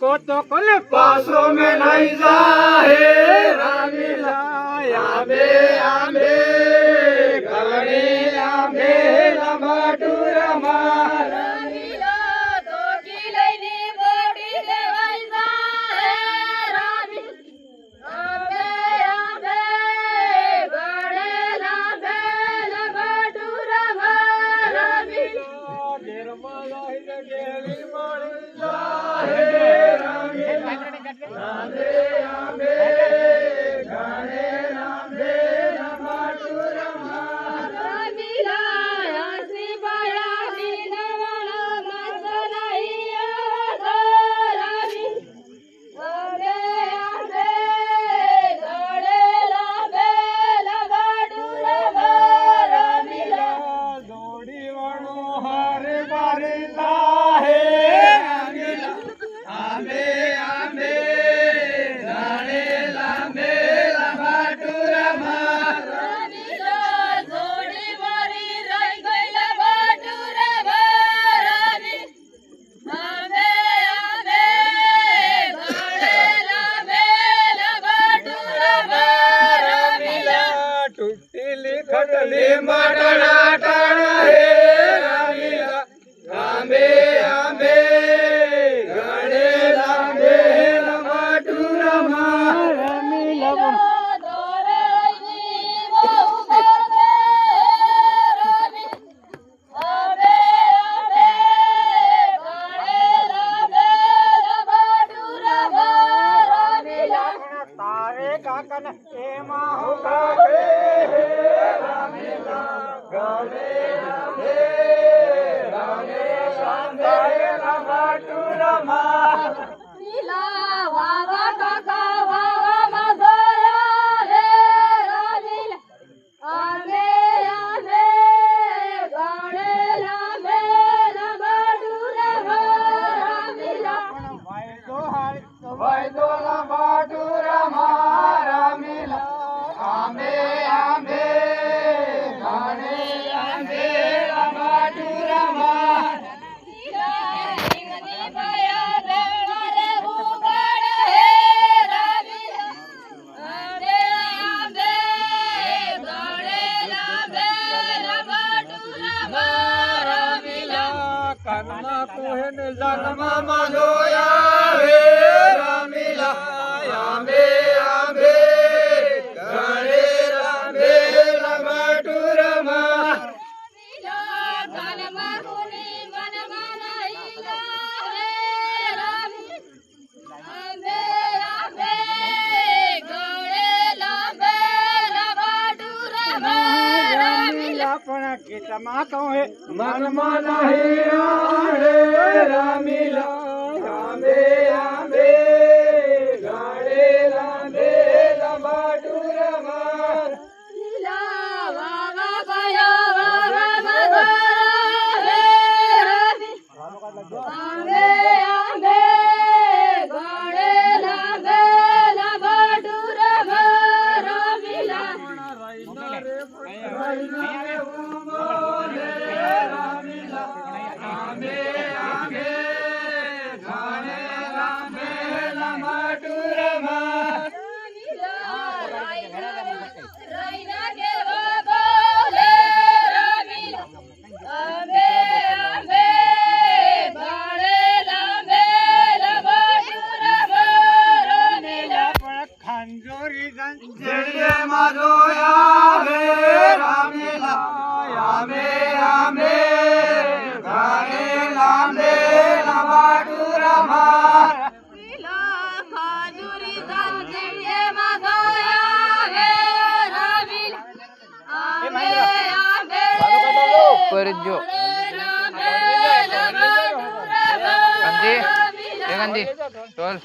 को तो कल पासों में नहीं जाए रामीला आंबे आंबे घणे आंबे लमाटुरमा રામીલા તોટી લઈને બોડી લેવાઈ જાય રામી આંબે આંબે ઘણે લાંબે લમાટુરમાં રામી ઘેરમાં લઈને ગેલી મળી જાય રામીલા આંબે આંબે ઘણે આંબે લમાટુરમાં રામીલા આસી બાયા મીનાવાળા મસ્ત નહીં આવતો રામી આંબે આંબે ઘણે લાંબે લમાટુરમાં રામીલા દોડી વણો હારે બારે લાહે રામીલા આંબે આંબે ઘણે લાંબે લમાટુરમાં રામીલા જોડી મારી રહી ગયેલા બાટુરમાં રામી આંબે આંબે ઘણે લાંબે લમાટુરમાં રામીલા તૂટેલી ખડલી માટડા ટાણ હે રામીલા આંબે આંબે ઘણે લાંબે લમાટુરમાં રામીલા તારે કાકન એમાં હું કાકે હે રામીલા ગમે ગમે રામે સાંભળે લમાટુરમાં વાયદો લમાટુરમાં રામીલા આંબે આંબે ઘણે આંબે લમાટુરમાં કન્ના કોહેન જન્મમાં જોયા હે રામીલા આંબે આંબે ઘણે લાંબે લમાટુરમાં પણ ગીતમાં કહે મનમાં નહીં આડે રામીલા આંબે આંબે ઘણે લાંબે લમાટુરમાં જડિયામાં જોયા હે રામીલા આંબે આંબે ઘણે લાંબે લમાટુરમાં ઉપર જો ગાંધી ગાંધી ચાલ